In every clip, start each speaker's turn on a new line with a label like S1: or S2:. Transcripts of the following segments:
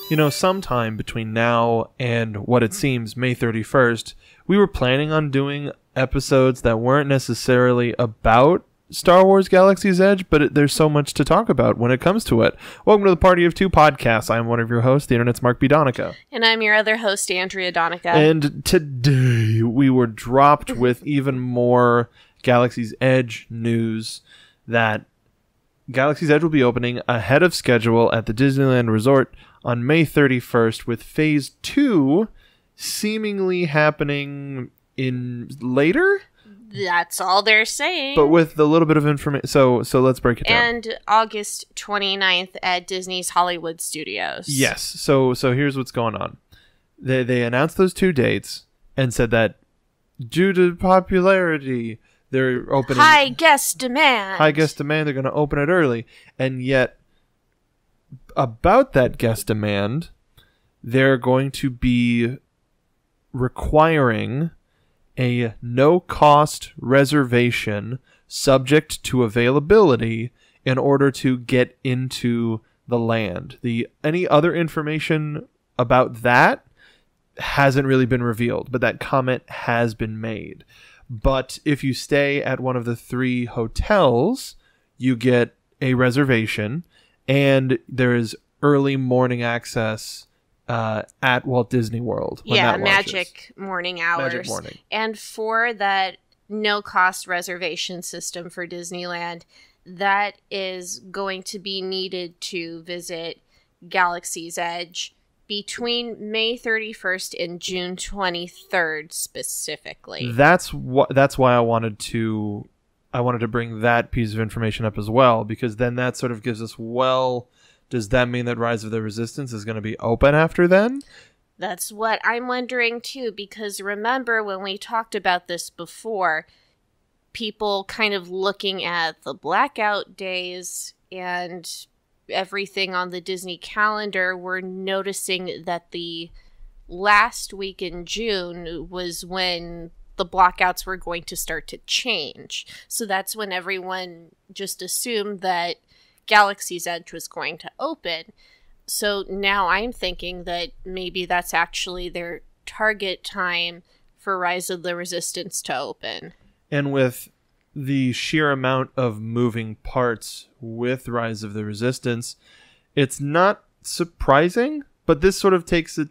S1: You know, sometime between now and what it seems May 31st, we were planning on doing episodes that weren't necessarily about Star Wars Galaxy's Edge, but there's so much to talk about when it comes to it. Welcome to the Party of Two podcast. I'm one of your hosts, the internet's Mark B. Donica.
S2: And I'm your other host, Andrea Donica.
S1: And today we were dropped with even more Galaxy's Edge news that Galaxy's Edge will be opening ahead of schedule at the Disneyland Resort on May 31st, with Phase 2 seemingly happening in later?
S2: That's all they're saying.
S1: But with a little bit of information. So let's break it down.
S2: And August 29th at Disney's Hollywood Studios.
S1: Yes. So here's what's going on. They announced those two dates and said that due to popularity, they're opening...
S2: High guest demand.
S1: They're going to open it early. And yet, about that guest demand, they're going to be requiring a no-cost reservation subject to availability in order to get into the land. Any other information about that hasn't really been revealed, but that comment has been made. But if you stay at one of the 3 hotels, you get a reservation, and there is early morning access at Walt Disney World.
S2: Magic morning hours.
S1: Magic morning.
S2: And for that no-cost reservation system for Disneyland, that is going to be needed to visit Galaxy's Edge between May 31st and June 23rd specifically.
S1: That's why I wanted to bring that piece of information up as well, because then that sort of gives us, well, does that mean that Rise of the Resistance is going to be open after then?
S2: That's what I'm wondering too, because remember when we talked about this before, people kind of looking at the blackout days and everything on the Disney calendar were noticing that the last week in June was when the blackouts were going to start to change. So that's when everyone just assumed that Galaxy's Edge was going to open. So now I'm thinking that maybe that's actually their target time for Rise of the Resistance to open.
S1: And with the sheer amount of moving parts with Rise of the Resistance, it's not surprising, but this sort of takes it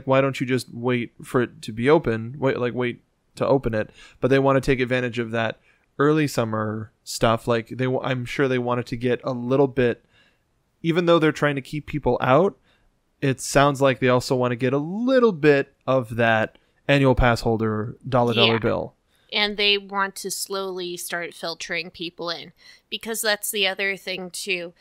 S1: why don't you just wait for it to be open? Wait to open it. But they want to take advantage of that early summer stuff. I'm sure they wanted to get a little bit, even though they're trying to keep people out, it sounds like they also want to get a little bit of that annual pass holder dollar bill.
S2: And they want to slowly start filtering people in, because that's the other thing too.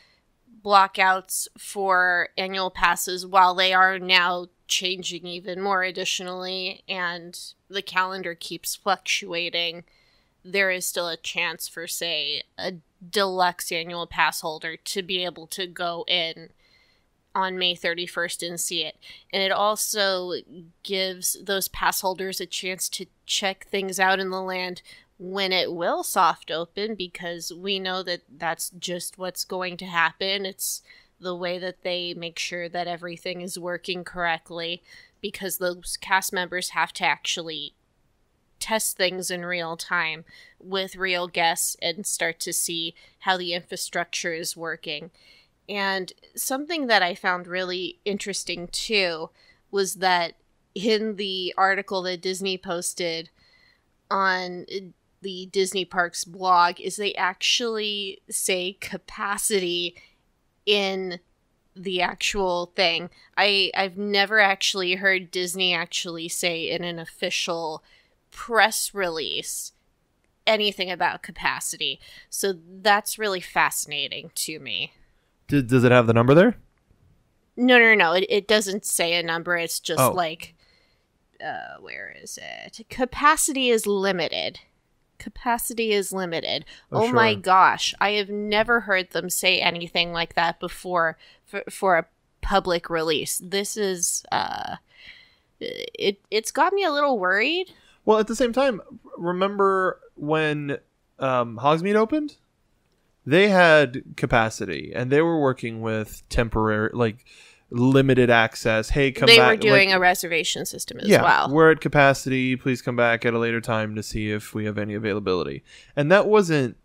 S2: Blockouts for annual passes, while they are now changing even more additionally, and the calendar keeps fluctuating, there is still a chance for, say, a deluxe annual pass holder to be able to go in on May 31st and see it. And it also gives those pass holders a chance to check things out in the land when it will soft open, because we know that that's just what's going to happen. It's the way that they make sure that everything is working correctly, because those cast members have to actually test things in real time with real guests and start to see how the infrastructure is working. And something that I found really interesting too was that in the article that Disney posted on the Disney Parks blog is they actually say capacity in the actual thing. I've never actually heard Disney actually say in an official press release anything about capacity. So that's really fascinating to me.
S1: Does it have the number there?
S2: No. It doesn't say a number. It's just where is it? Capacity is limited. Capacity is limited. Oh sure. My gosh. I have never heard them say anything like that before for a public release. This is, it's got me a little worried.
S1: Well, at the same time, remember when Hogsmeade opened? They had capacity, and they were working with temporary, limited access. Hey, come
S2: they
S1: back.
S2: were doing a reservation system as well.
S1: We're at capacity. Please come back at a later time to see if we have any availability. And that wasn't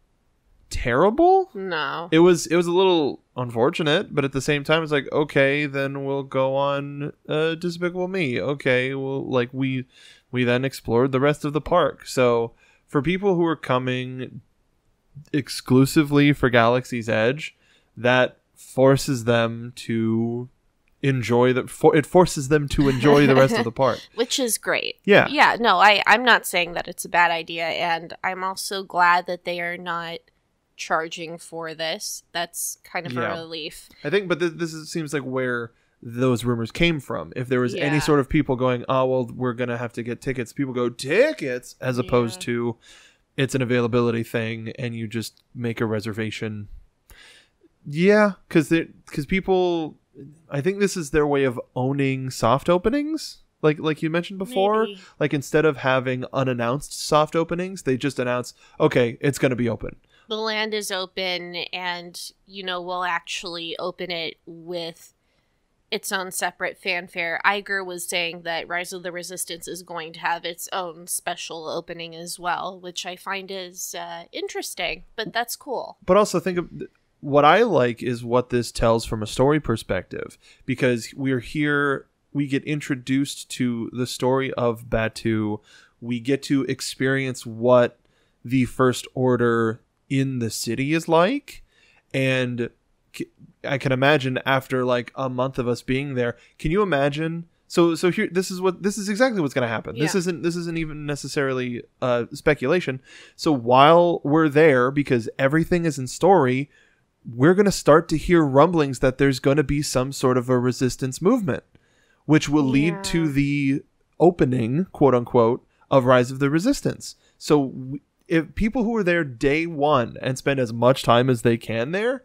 S1: terrible.
S2: No.
S1: It was a little unfortunate, but at the same time, it's like, okay, then we'll go on Despicable Me. Okay, well, like we then explored the rest of the park. So for people who are coming exclusively for Galaxy's Edge, that forces them to enjoy it forces them to enjoy the rest of the park,
S2: which is great.
S1: Yeah.
S2: No, I'm not saying that it's a bad idea, and I'm also glad that they are not charging for this. That's kind of a relief,
S1: I think. But seems like where those rumors came from. If there was any sort of people going, oh well, we're gonna have to get tickets, people go tickets, as opposed to it's an availability thing and you just make a reservation. Yeah, because people, I think this is their way of owning soft openings. Like you mentioned before,
S2: Maybe.
S1: Like instead of having unannounced soft openings, they just announce, okay, it's going to be open.
S2: The land is open, and we'll actually open it with its own separate fanfare. Iger was saying that Rise of the Resistance is going to have its own special opening as well, which I find is interesting, but that's cool.
S1: But also think of what I like is what this tells from a story perspective, because we're here, we get introduced to the story of Batuu. We get to experience what the First Order in the city is like, and I can imagine after like a month of us being there, can you imagine? So here, this is exactly what's going to happen.
S2: Yeah.
S1: This isn't even necessarily speculation. So while we're there, because everything is in story, we're going to start to hear rumblings that there's going to be some sort of a resistance movement, which will lead to the opening, quote unquote, of Rise of the Resistance. So if people who are there day one and spend as much time as they can there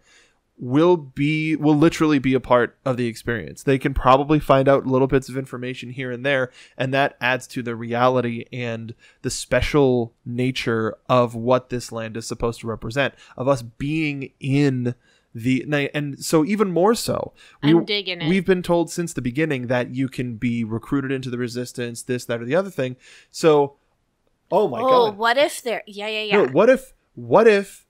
S1: will literally be a part of the experience. They can probably find out little bits of information here and there, and that adds to the reality and the special nature of what this land is supposed to represent, of us being in and so even more so,
S2: I'm digging it.
S1: We've been told since the beginning that you can be recruited into the Resistance, this, that, or the other thing. So, oh my god,
S2: what if they're
S1: No, what if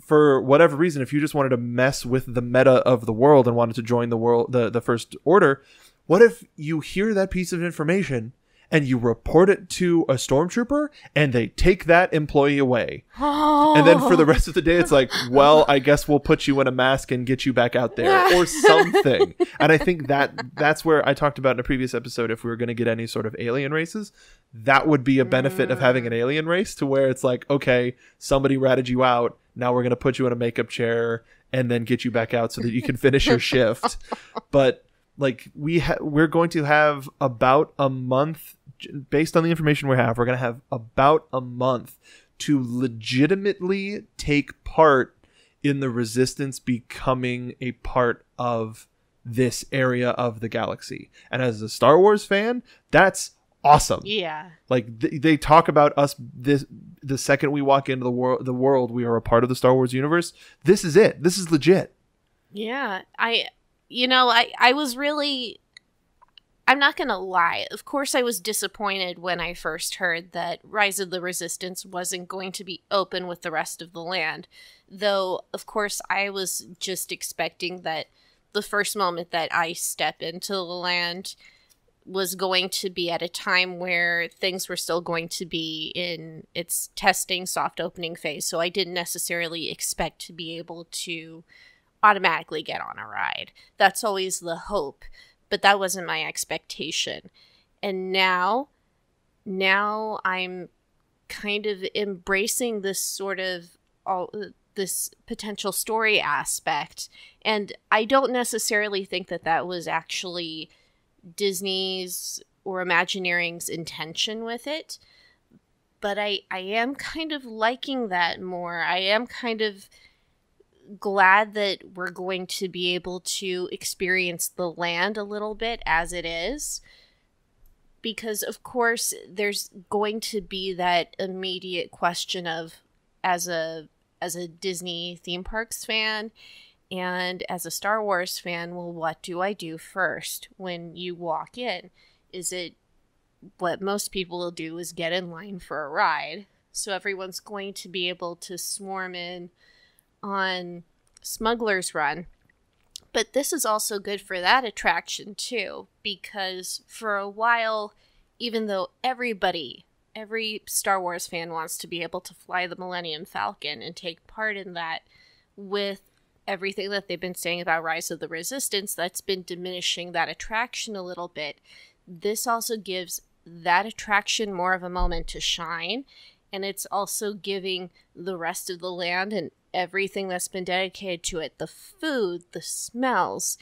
S1: for whatever reason, if you just wanted to mess with the meta of the world and wanted to join the First Order, what if you hear that piece of information and you report it to a stormtrooper and they take that employee away? And then for the rest of the day, it's like, well, I guess we'll put you in a mask and get you back out there or something. And I think that's where I talked about in a previous episode, if we were going to get any sort of alien races, that would be a benefit of having an alien race, to where it's like, okay, somebody ratted you out. Now we're going to put you in a makeup chair and then get you back out so that you can finish your shift. But like we're going to have about a month, based on the information we have, we're going to have about a month to legitimately take part in the Resistance becoming a part of this area of the galaxy. And as a Star Wars fan, that's awesome.
S2: Yeah.
S1: Like they talk about us the second we walk into the world, we are a part of the Star Wars universe. This is it. This is legit.
S2: Yeah. I was really, I'm not going to lie. Of course, I was disappointed when I first heard that Rise of the Resistance wasn't going to be open with the rest of the land. Though, of course, I was just expecting that the first moment that I step into the land was going to be at a time where things were still going to be in its testing soft opening phase. So I didn't necessarily expect to be able to automatically get on a ride. That's always the hope, but that wasn't my expectation. And now I'm kind of embracing this sort of this potential story aspect. And I don't necessarily think that was actually Disney's or Imagineering's intention with it, but I am kind of liking that more. I am kind of glad that we're going to be able to experience the land a little bit as it is, because of course there's going to be that immediate question of, as a Disney theme parks fan, And as a Star Wars fan, well, what do I do first when you walk in? Is it what most people will do is get in line for a ride? So everyone's going to be able to swarm in on Smuggler's Run. But this is also good for that attraction too, because for a while, even though every Star Wars fan wants to be able to fly the Millennium Falcon and take part in that, with everything that they've been saying about Rise of the Resistance, that's been diminishing that attraction a little bit. This also gives that attraction more of a moment to shine, and it's also giving the rest of the land and everything that's been dedicated to it, the food, the smells,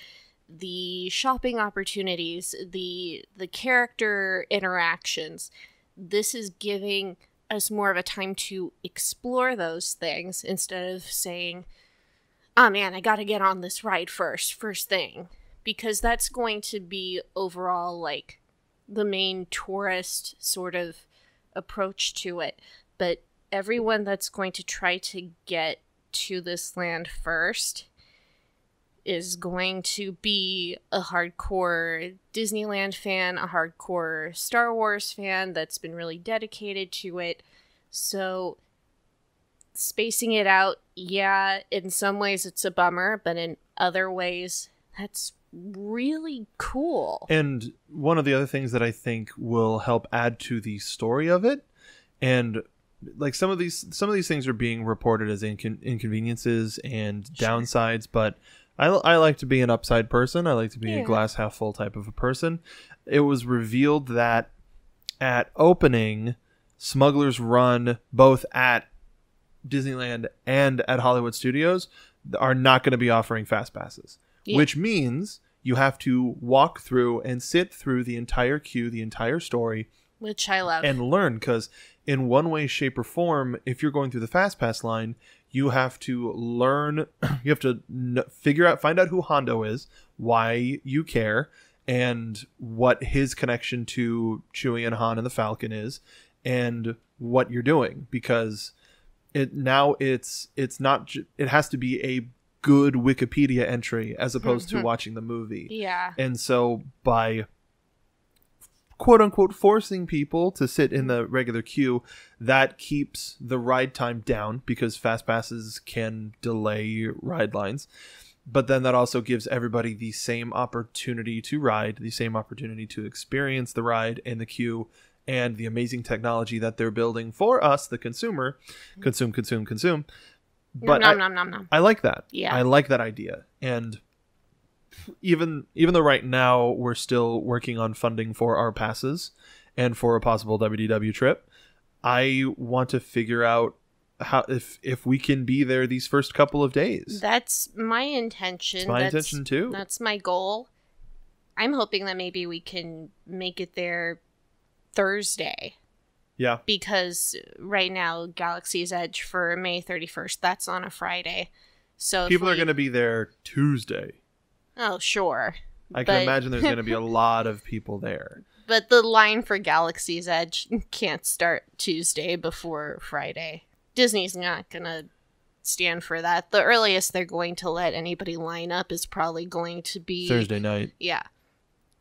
S2: the shopping opportunities, the character interactions. This is giving us more of a time to explore those things instead of saying, oh man, I gotta get on this ride first thing. Because that's going to be overall like the main tourist sort of approach to it. But everyone that's going to try to get to this land first is going to be a hardcore Disneyland fan, a hardcore Star Wars fan that's been really dedicated to it. So spacing it out, yeah, in some ways it's a bummer, but in other ways that's really cool.
S1: And one of the other things that I think will help add to the story of it, and like some of these things are being reported as inconveniences and downsides, but I like to be an upside person. I like to be a glass half full type of a person. It was revealed that at opening, Smuggler's Run, both at Disneyland and at Hollywood Studios, are not going to be offering fast passes, which means you have to walk through and sit through the entire queue, the entire story,
S2: which I love,
S1: and learn. Because in one way, shape, or form, if you're going through the fast pass line, you have to learn, you have to find out who Hondo is, why you care, and what his connection to Chewie and Han and the Falcon is, and what you're doing. Because it has to be a good Wikipedia entry as opposed to watching the movie.
S2: Yeah.
S1: And so by quote unquote forcing people to sit in the regular queue, that keeps the ride time down, because fast passes can delay ride lines. But then that also gives everybody the same opportunity to ride, the same opportunity to experience the ride and the queue and the amazing technology that they're building for us, the consumer. Consume. But
S2: nom.
S1: I like that.
S2: Yeah.
S1: I like that idea. And even though right now we're still working on funding for our passes and for a possible WDW trip, I want to figure out how if we can be there these first couple of days.
S2: That's my intention.
S1: It's my intention too.
S2: That's my goal. I'm hoping that maybe we can make it there Thursday.
S1: Yeah.
S2: Because right now, Galaxy's Edge for May 31st, that's on a Friday. So
S1: people are going to be there Tuesday.
S2: Oh, sure.
S1: I can imagine there's going to be a lot of people there.
S2: But the line for Galaxy's Edge can't start Tuesday before Friday. Disney's not going to stand for that. The earliest they're going to let anybody line up is probably going to be
S1: Thursday night.
S2: Yeah.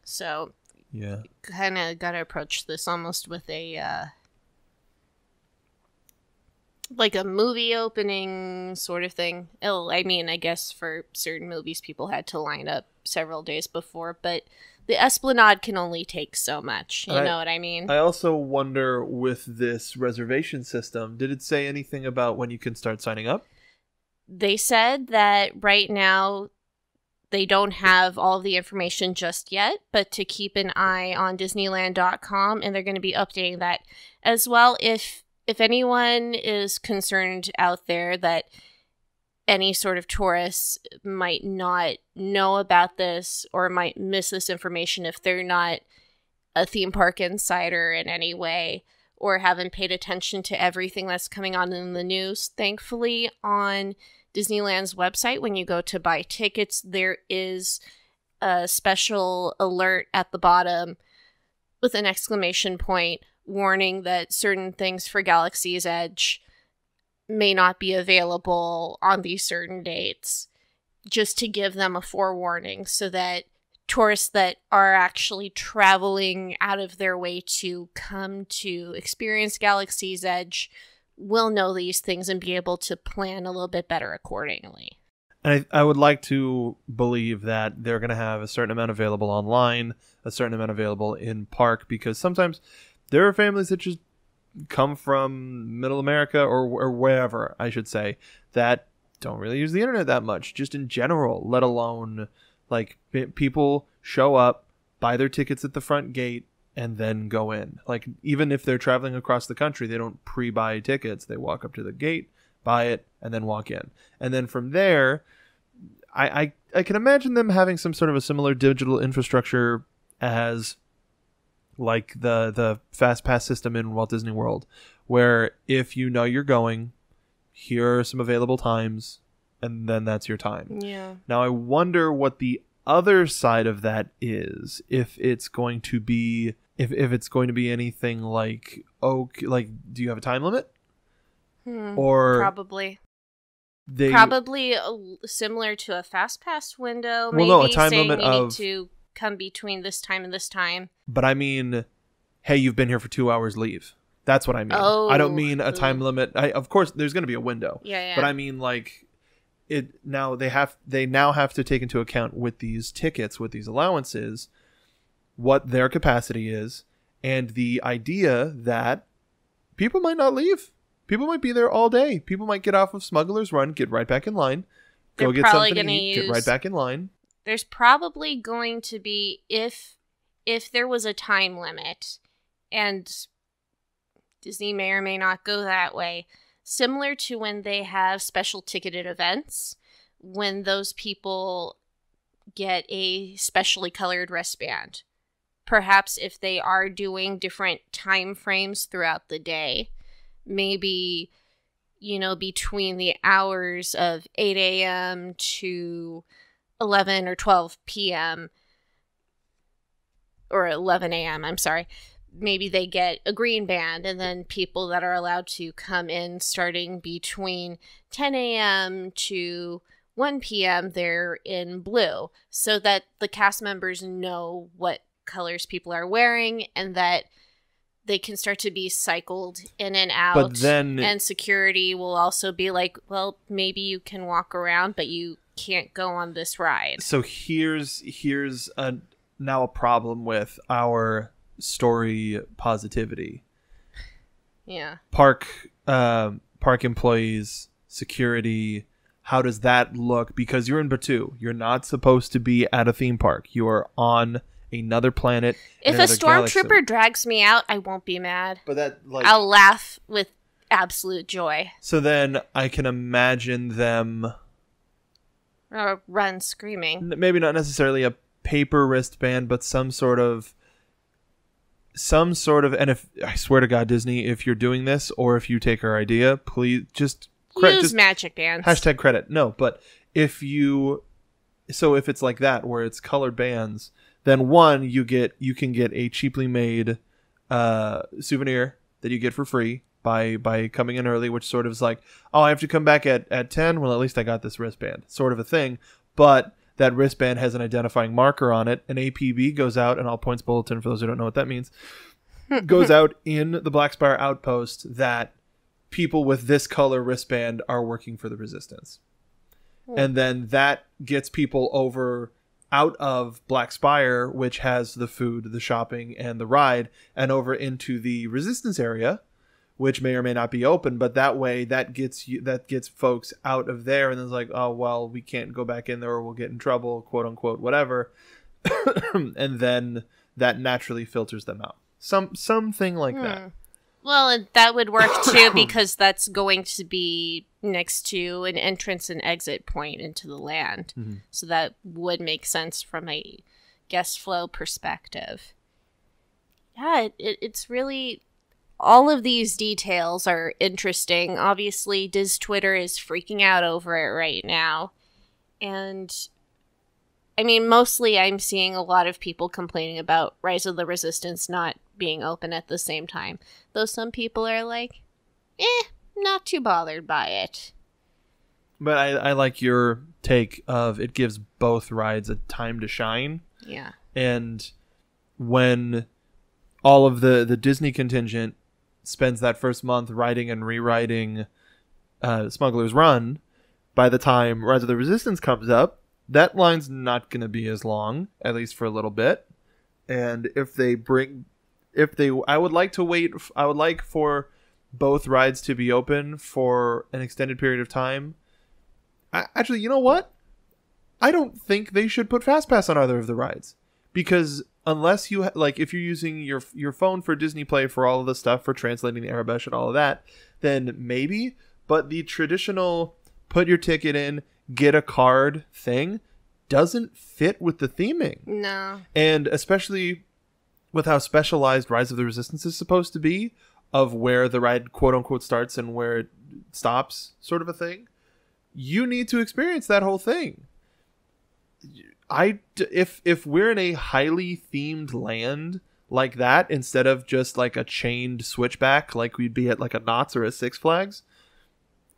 S2: So,
S1: yeah,
S2: kind of got to approach this almost with a like a movie opening sort of thing. I mean, I guess for certain movies, people had to line up several days before, but the Esplanade can only take so much. You know what I mean?
S1: I also wonder, with this reservation system, did it say anything about when you can start signing up?
S2: They said that right now they don't have all the information just yet, but to keep an eye on Disneyland.com, and they're going to be updating that as well. If anyone is concerned out there that any sort of tourists might not know about this or might miss this information if they're not a theme park insider in any way or haven't paid attention to everything that's coming on in the news, thankfully on Disneyland's website, when you go to buy tickets, there is a special alert at the bottom with an exclamation point warning that certain things for Galaxy's Edge may not be available on these certain dates. just to give them a forewarning so that tourists that are actually traveling out of their way to come to experience Galaxy's Edge will know these things and be able to plan a little bit better accordingly.
S1: And I would like to believe that they're going to have a certain amount available online, a certain amount available in park, because sometimes there are families that just come from Middle America or wherever, I should say, that don't really use the internet that much, just in general, let alone like people show up, buy their tickets at the front gate, and then go in. Like, even if they're traveling across the country, they don't pre-buy tickets. They walk up to the gate, buy it, and then walk in. And then from there, I can imagine them having some sort of a similar digital infrastructure as like the Fast Pass system in Walt Disney World, where if you know you're going, here are some available times, and then that's your time.
S2: Yeah.
S1: Now, I wonder what the other side of that is. If it's going to be anything like, do you have a time limit? Or
S2: probably similar to a Fast Pass window.
S1: Well, no, a time limit
S2: you
S1: of
S2: need to come between this time and this time.
S1: But I mean, hey, you've been here for 2 hours, leave. That's what I mean.
S2: Oh,
S1: I don't mean a time limit. Of course, there's going to be a window.
S2: Yeah.
S1: But I mean, like, they now have to take into account with these tickets, with these allowances, what their capacity is, and the idea that people might not leave. People might be there all day. People might get off of Smuggler's Run, get right back in line, go get something to eat, get right back in line.
S2: There's probably going to be, if there was a time limit, and Disney may or may not go that way, similar to when they have special ticketed events, when those people get a specially colored wristband. Perhaps if they are doing different time frames throughout the day, maybe, between the hours of 8 a.m. to 11 or 12 p.m. or 11 a.m., I'm sorry. Maybe they get a green band, and then people that are allowed to come in starting between 10 a.m. to 1 p.m., they're in blue, so that the cast members know what colors people are wearing and that they can start to be cycled in and out.
S1: But then,
S2: and security will also be like, well, maybe you can walk around, but you can't go on this ride.
S1: So here's now a problem with our story positivity.
S2: Yeah.
S1: Park employees, security, how does that look? Because you're in Batuu. You're not supposed to be at a theme park. You are on another planet.
S2: If a stormtrooper drags me out, I won't be mad.
S1: But
S2: I'll laugh with absolute joy.
S1: So then I can imagine them
S2: run screaming.
S1: Maybe not necessarily a paper wristband, but some sort of, and if I swear to God, Disney, if you're doing this or if you take our idea, please just
S2: use magic bands.
S1: # credit. No, but if it's like that where it's colored bands, then one, you can get a cheaply made souvenir that you get for free by coming in early, which sort of is like, oh, I have to come back at 10. Well, at least I got this wristband, sort of a thing. But that wristband has an identifying marker on it. An APB goes out, an all points bulletin, for those who don't know what that means, goes out in the Black Spire outpost that people with this color wristband are working for the Resistance. And then that gets people over out of Black Spire, which has the food, the shopping, and the ride, and over into the Resistance area, which may or may not be open, but that way that gets folks out of there, and then it's like, oh, well, we can't go back in there or we'll get in trouble, quote unquote, whatever. And then that naturally filters them out. Something like that.
S2: Well, that would work too, because that's going to be next to an entrance and exit point into the land. Mm-hmm. So that would make sense from a guest flow perspective. Yeah, it's really... all of these details are interesting. Obviously, Diz Twitter is freaking out over it right now. And, I mean, mostly I'm seeing a lot of people complaining about Rise of the Resistance not being open at the same time. Though some people are like, not too bothered by it.
S1: But I like your take of it gives both rides a time to shine.
S2: Yeah.
S1: And when all of the Disney contingent spends that first month writing and rewriting Smuggler's Run, by the time Rise of the Resistance comes up, that line's not going to be as long, at least for a little bit. And I would like for both rides to be open for an extended period of time. Actually, you know what? I don't think they should put FastPass on either of the rides, because unless you if you're using your phone for Disney Play for all of the stuff for translating the Arabesh and all of that, then maybe. But the traditional put your ticket in, get a card thing doesn't fit with the theming.
S2: No.
S1: And especially with how specialized Rise of the Resistance is supposed to be, of where the ride quote unquote starts and where it stops, sort of a thing. You need to experience that whole thing. If we're in a highly themed land like that, instead of just like a chained switchback like we'd be at like a Knott's or a Six Flags,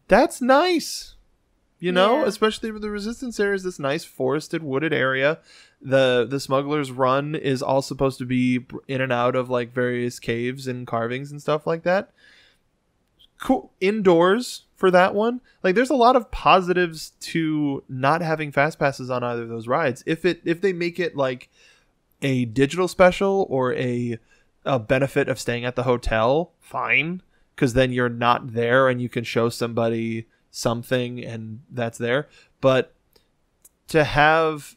S1: that's nice. You know, especially with the Resistance area is this nice forested, wooded area. The Smuggler's Run is all supposed to be in and out of like various caves and carvings and stuff like that. Cool. Indoors for that one. Like, there's a lot of positives to not having fast passes on either of those rides. If they make it like a digital special or a benefit of staying at the hotel, fine, because then you're not there and you can show somebody something and that's there. But to have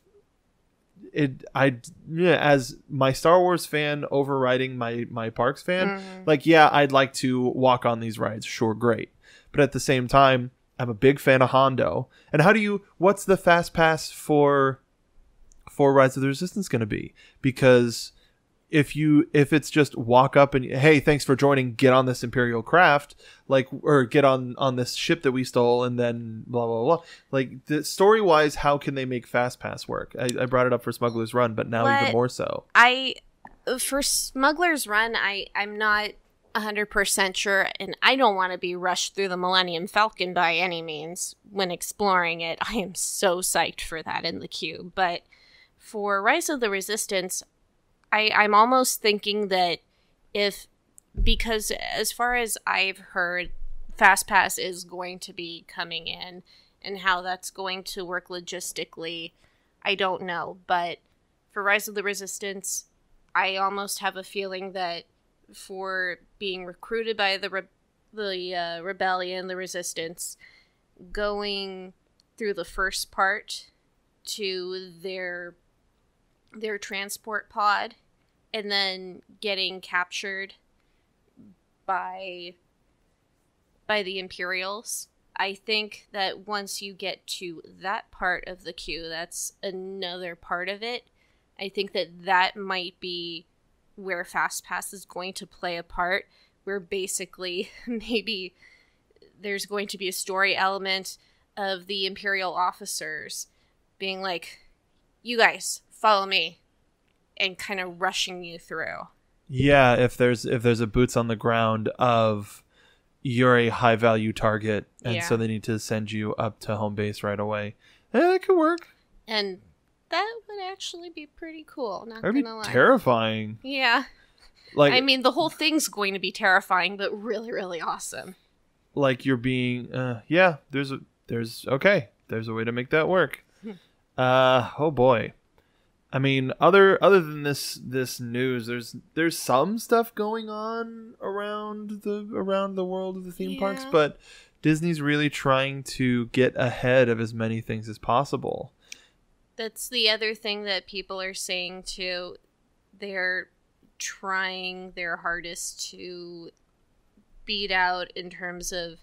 S1: it, as my Star Wars fan overriding my Parks fan, I'd like to walk on these rides, sure, great. But at the same time, I'm a big fan of Hondo. And what's the fast pass for Rise of the Resistance going to be? Because if it's just walk up and, hey, thanks for joining, get on this Imperial craft, or get on this ship that we stole, and then blah blah blah. Like, the story wise, how can they make fast pass work? I brought it up for Smuggler's Run, but now even more so.
S2: For Smuggler's Run, I'm not 100% sure, and I don't want to be rushed through the Millennium Falcon by any means when exploring it. I am so psyched for that in the queue. But for Rise of the Resistance, I'm almost thinking that because as far as I've heard, FastPass is going to be coming in, and how that's going to work logistically, I don't know. But for Rise of the Resistance, I almost have a feeling that for being recruited by the rebellion, the Resistance, going through the first part to their transport pod, and then getting captured by the Imperials. I think that once you get to that part of the queue, that's another part of it. I think that might be where FastPass is going to play a part, where basically maybe there's going to be a story element of the Imperial officers being like, you guys, follow me, and kind of rushing you through.
S1: Yeah, if there's a boots on the ground of you're a high value target, and so they need to send you up to home base right away. That could work.
S2: And that would actually be pretty cool.
S1: That'd be terrifying.
S2: Yeah. Like, I mean, the whole thing's going to be terrifying, but really, really awesome. Like,
S1: you're being, there's a way to make that work. Oh boy. I mean, other than this news, there's some stuff going on around the world of the theme parks, but Disney's really trying to get ahead of as many things as possible.
S2: That's the other thing that people are saying too. They're trying their hardest to beat out in terms of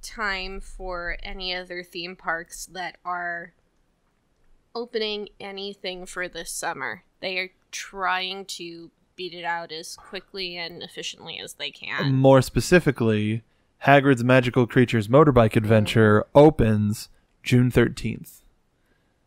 S2: time for any other theme parks that are opening anything for this summer. They are trying to beat it out as quickly and efficiently as they can.
S1: More specifically, Hagrid's Magical Creatures Motorbike Adventure opens June 13th.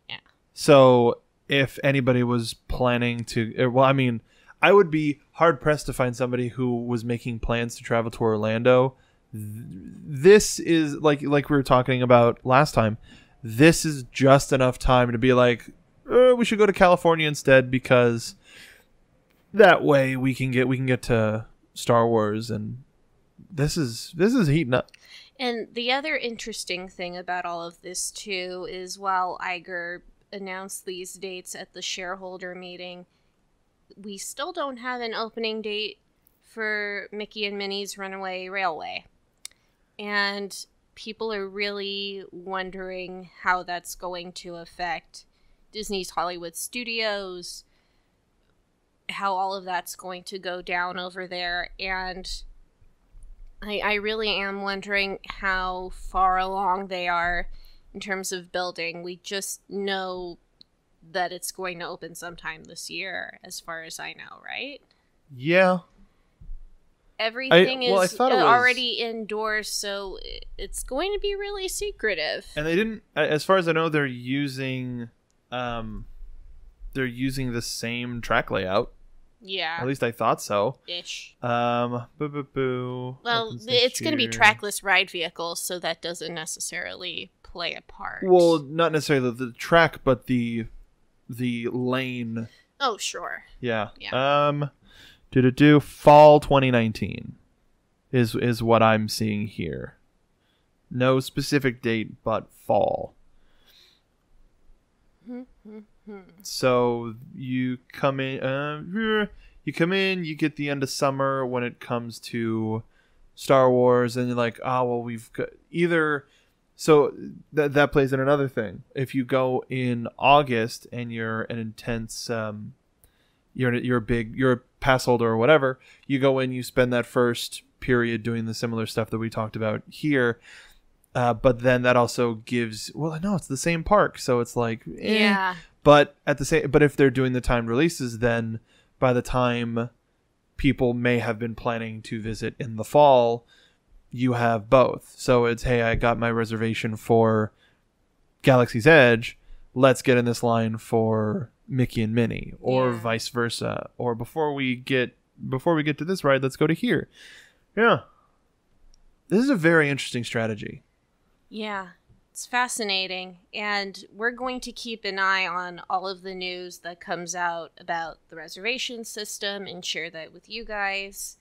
S2: Yeah.
S1: So if anybody was planning to... Well, I mean, I would be hard-pressed to find somebody who was making plans to travel to Orlando this is like we were talking about last time. This is just enough time to be like, we should go to California instead, because that way we can get to Star Wars, and this is heating up.
S2: And the other interesting thing about all of this too is, while Iger announced these dates at the shareholder meeting, we still don't have an opening date for Mickey and Minnie's Runaway Railway. And people are really wondering how that's going to affect Disney's Hollywood Studios, how all of that's going to go down over there. And I really am wondering how far along they are in terms of building. We just know that it's going to open sometime this year, as far as I know, right?
S1: Yeah.
S2: Everything is already indoors, so it's going to be really secretive.
S1: And they didn't, as far as I know, they're using the same track layout.
S2: Yeah.
S1: At least I thought so.
S2: Ish.
S1: Well,
S2: it's going to be trackless ride vehicles, so that doesn't necessarily play a part.
S1: Well, not necessarily the track, but the lane.
S2: Oh, sure.
S1: Yeah. Fall 2019 is what I'm seeing here. No specific date, but fall. So you come in, you get the end of summer when it comes to Star Wars, and you're like, oh, well, we've got either. So that plays in another thing. If you go in August and you're an intense, you're a pass holder or whatever, you go in, you spend that first period doing the similar stuff that we talked about here. But then that also gives, well, no, it's the same park, so it's like,
S2: yeah.
S1: But if they're doing the timed releases, then by the time people may have been planning to visit in the fall, you have both. So it's, hey, I got my reservation for Galaxy's Edge. Let's get in this line for Mickey and Minnie, or vice versa. Or before we get to this ride, let's go to here. Yeah, this is a very interesting strategy.
S2: Yeah, it's fascinating, and we're going to keep an eye on all of the news that comes out about the reservation system and share that with you guys.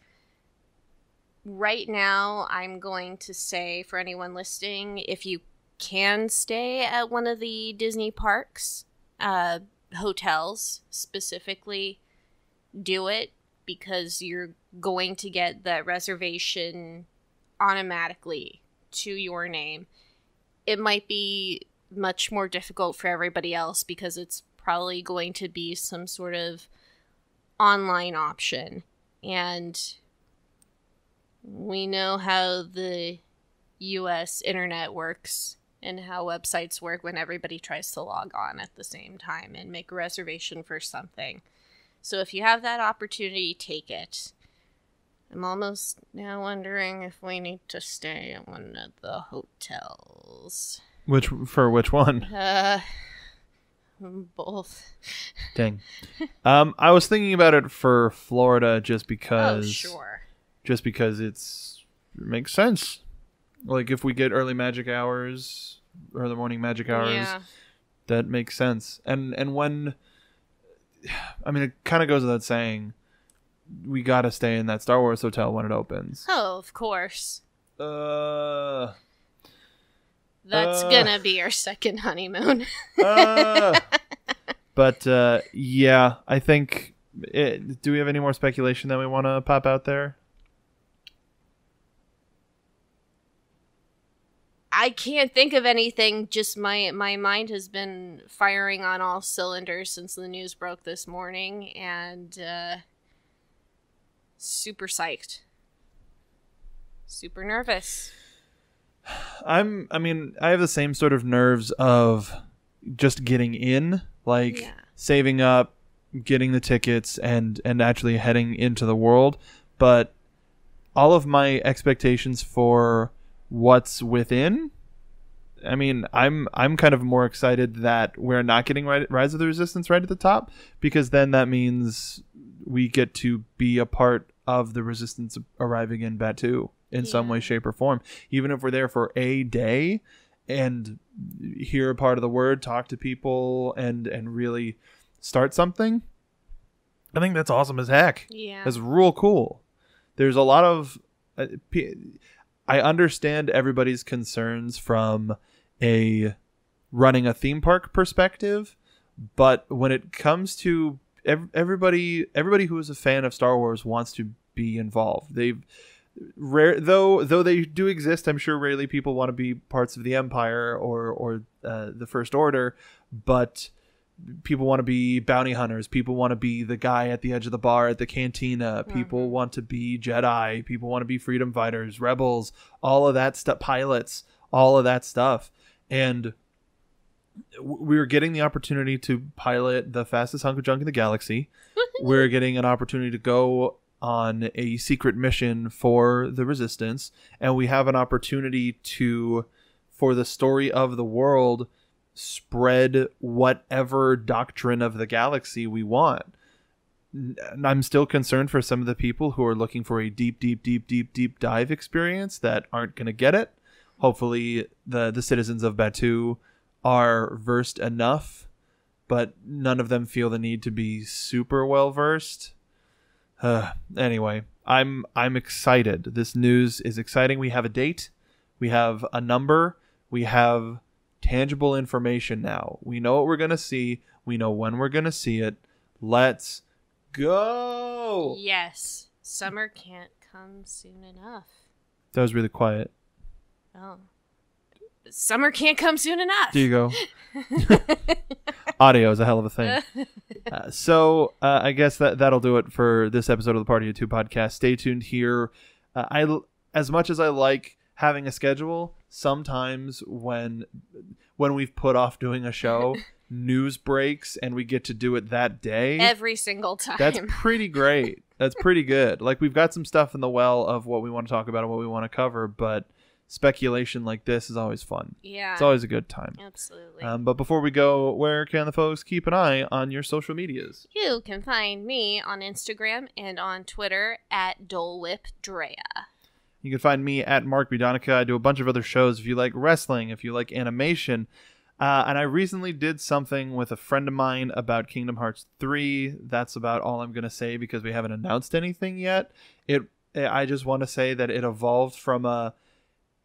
S2: Right now, I'm going to say, for anyone listening, if you can stay at one of the Disney parks, hotels specifically, do it, because you're going to get that reservation automatically to your name. It might be much more difficult for everybody else because it's probably going to be some sort of online option. And we know how the US internet works and how websites work when everybody tries to log on at the same time and make a reservation for something. So if you have that opportunity, take it. I'm almost now wondering if we need to stay at one of the hotels.
S1: Which one?
S2: Both.
S1: Dang. I was thinking about it for Florida just because.
S2: Oh, sure.
S1: Just because it makes sense. Like if we get early magic hours, early morning magic hours, that makes sense. And when, I mean, it kind of goes without saying, we gotta stay in that Star Wars hotel when it opens.
S2: Oh, of course.
S1: That's
S2: gonna be our second honeymoon.
S1: But yeah, I think. Do we have any more speculation that we want to pop out there?
S2: I can't think of anything. Just my mind has been firing on all cylinders since the news broke this morning, and super psyched. Super nervous.
S1: I have the same sort of nerves of just getting in, like saving up, getting the tickets, and actually heading into the world. But all of my expectations for what's within, I mean, I'm kind of more excited that we're not getting Rise of the Resistance right at the top, because then that means we get to be a part of the Resistance arriving in Batuu in some way,
S2: Yeah.
S1: shape, or form. Even if we're there for a day and hear a part of the word, talk to people, and really start something, I think that's awesome as heck.
S2: Yeah.
S1: That's real cool. There's a lot of I understand everybody's concerns from a running a theme park perspective, but when it comes to everybody who is a fan of Star Wars wants to be involved. They've though they do exist, I'm sure rarely people want to be parts of the Empire or the First Order, but people want to be bounty hunters. People want to be the guy at the edge of the bar at the cantina. People want to be Jedi. People want to be freedom fighters, rebels, all of that stuff, pilots, all of that stuff. And we were getting the opportunity to pilot the fastest hunk of junk in the galaxy. We're getting an opportunity to go on a secret mission for the Resistance. And we have an opportunity to, for the story of the world, spread whatever doctrine of the galaxy we want. I'm still concerned for some of the people who are looking for a deep dive experience that aren't going to get it. Hopefully the citizens of Batuu are versed enough, but none of them feel the need to be super well versed. Anyway, I'm excited. This news is exciting. We have a date. We have a number. We have tangible information now. We know what we're going to see. We know when we're going to see it. Let's go.
S2: Yes. Summer can't come soon enough.
S1: That was really quiet.
S2: Oh. Summer can't come soon enough.
S1: There you go. Audio is a hell of a thing. So I guess that'll do it for this episode of the Party of Two podcast. Stay tuned here. As much as I like having a schedule, sometimes when we've put off doing a show, news breaks and we get to do it that day.
S2: Every single time.
S1: That's pretty great. That's pretty good. Like, we've got some stuff in the well of what we want to talk about and what we want to cover, but speculation like this is always fun.
S2: Yeah.
S1: It's always a good time.
S2: Absolutely.
S1: But before we go, where can the folks keep an eye on your social medias?
S2: You can find me on Instagram and on Twitter at DoleWhipDrea.
S1: You can find me at Mark B. Donica. I do a bunch of other shows if you like wrestling, if you like animation. And I recently did something with a friend of mine about Kingdom Hearts 3. That's about all I'm going to say because we haven't announced anything yet. I just want to say that it evolved from a,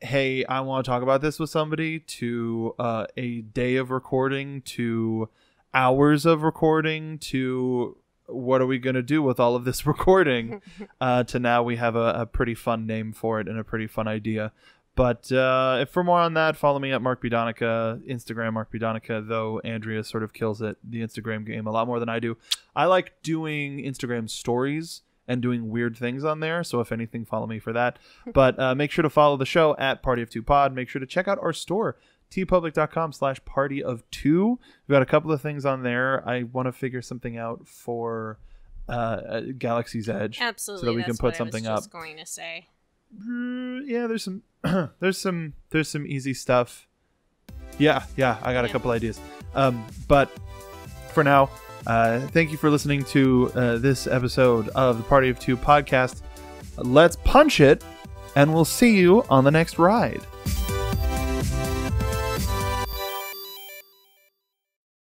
S1: hey, I want to talk about this with somebody, to a day of recording, to hours of recording, to what are we going to do with all of this recording, to now we have a pretty fun name for it and a pretty fun idea. But for more on that, follow me at Mark B. Donica, Instagram Mark B. Donica, though Andrea sort of kills it, the Instagram game, a lot more than I do. I like doing Instagram stories and doing weird things on there, so if anything, follow me for that. But make sure to follow the show at Party of Two Pod. Make sure to check out our store, tpublic.com/partyof2. We've got a couple of things on there. I want to figure something out for Galaxy's Edge.
S2: Absolutely.
S1: So that we can put something
S2: I was
S1: up.
S2: just going to say.
S1: Yeah, there's some there's some easy stuff. Yeah, I got a couple ideas. But for now, thank you for listening to this episode of the Party of Two podcast. Let's punch it, and we'll see you on the next ride.